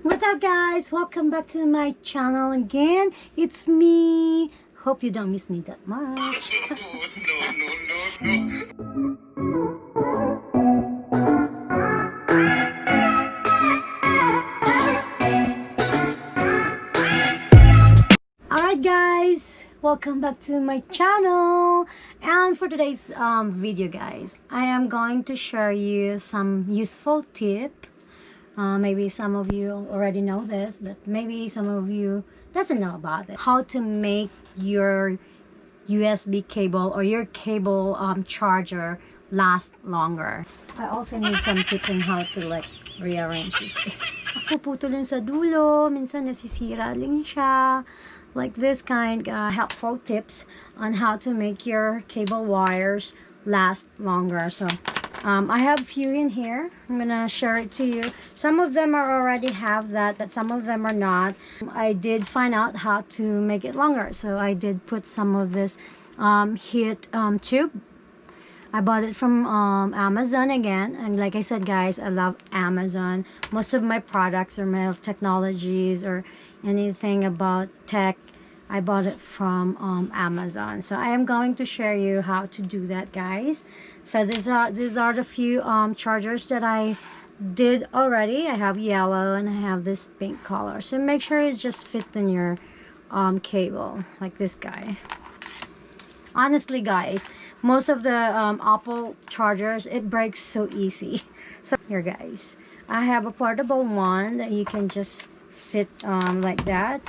What's up guys? Welcome back to my channel again. It's me. Hope you don't miss me that much. Alright guys, welcome back to my channel. And for today's video guys, I am going to share you some useful tip. Maybe some of you already know this, but maybe some of you doesn't know about it. How to make your USB cable or your cable charger last longer. I also need some tips on how to like rearrange this. Puputol yun sa dulo, minsan nasisira lang siya. Like this kind helpful tips on how to make your cable wires last longer. So I have a few in here. I'm gonna share it to you. Some of them are already have that, but some of them are not. I did find out how to make it longer, so I did put some of this heat tube. I bought it from Amazon again, and like I said guys, I love Amazon. Most of my products or my technologies or anything about tech, I bought it from Amazon. So I am going to share you how to do that guys. So these are the few chargers that I did already. I have yellow and I have this pink color. So make sure it just fits in your cable, like this guy. Honestly guys, most of the Apple chargers, it breaks so easy. So here guys, I have a portable one that you can just sit like that.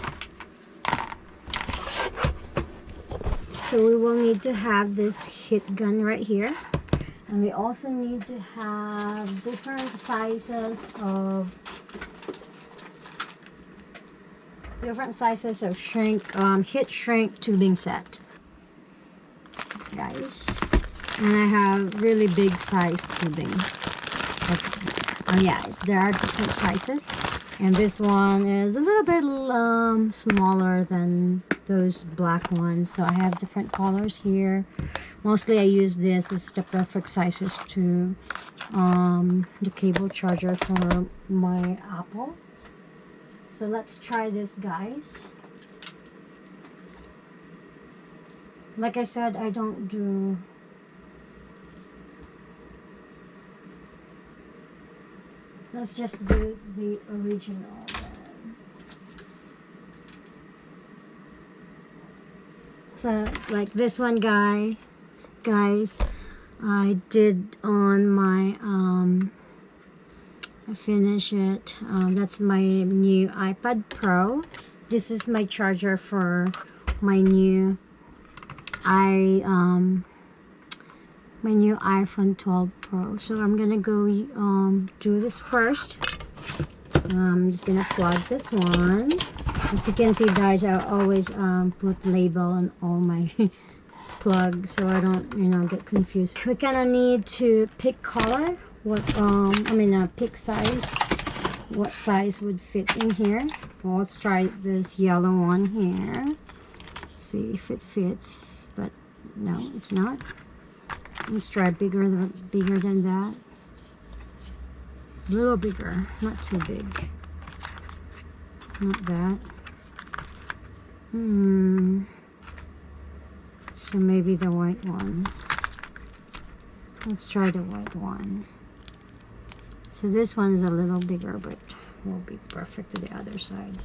So we will need to have this heat gun right here, and we also need to have different sizes of heat shrink tubing set guys. And I have really big size tubing. Yeah, there are different sizes, and this one is a little bit smaller than those black ones. So I have different colors here. Mostly I use this. This is the perfect sizes to the cable charger for my Apple. So let's try this guys. Like I said, I don't do let's just do the original then. So like this one guys, I did on my I finished it. That's my new iPad Pro. This is my charger for my new my new iPhone 12 Pro. So I'm gonna go do this first. I'm just gonna plug this one. As you can see guys, I always put label on all my plugs so I don't get confused. We kind of need to pick color, what pick size, what size would fit in here. Well, let's try this yellow one here, see if it fits, but no, it's not. Let's try bigger than that. A little bigger, not too big. Not that. So maybe the white one. Let's try the white one. So this one is a little bigger, but will be perfect to the other side.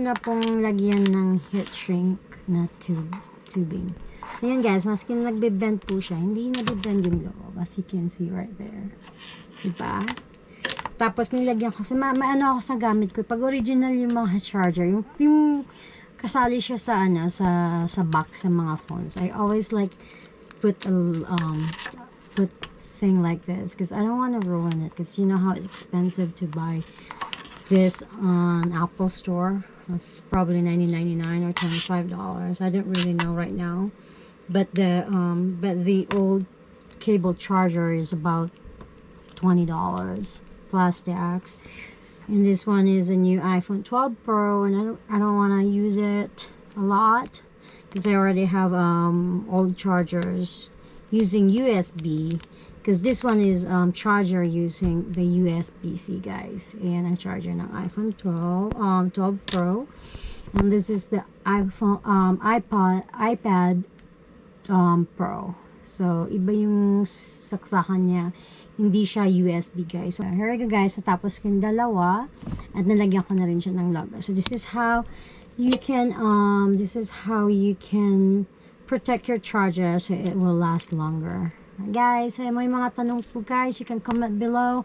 na pong lagyan ng heat shrink na tubing. So yan guys, maski nagbe-bend po siya, hindi nagbe-bend yung loob, as you can see right there. Diba? Tapos nilagyan ko, kasi ano ako sa gamit ko, pag original yung mga charger, yung kasali siya sa sa box sa mga phones. I always like put thing like this because I don't want to ruin it, because you know how it's expensive to buy this on Apple Store. It's probably $19.99 or $25. I don't really know right now, but the old cable charger is about $20 plus tax. And this one is a new iPhone 12 Pro, and I don't want to use it a lot because I already have old chargers using USB, because this one is charger using the USB-C guys, and a charger ng iPhone 12 Pro, and this is the iPad Pro. So iba yung saksakan niya, hindi siya USB guys. So here we go guys. So tapos ko yung dalawa at nalagyan ko na rin siya ng logo. So this is how you can protect your charger so it will last longer. Guys, may mga tanong po guys, you can comment below.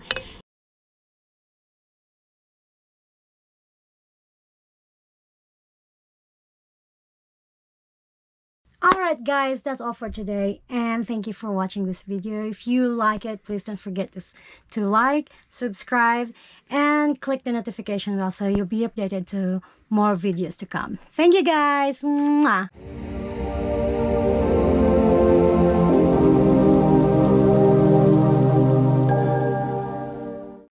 Alright guys, that's all for today, and thank you for watching this video. If you like it, please don't forget to like, subscribe, and click the notification bell so you'll be updated to more videos to come. Thank you guys! Mwah!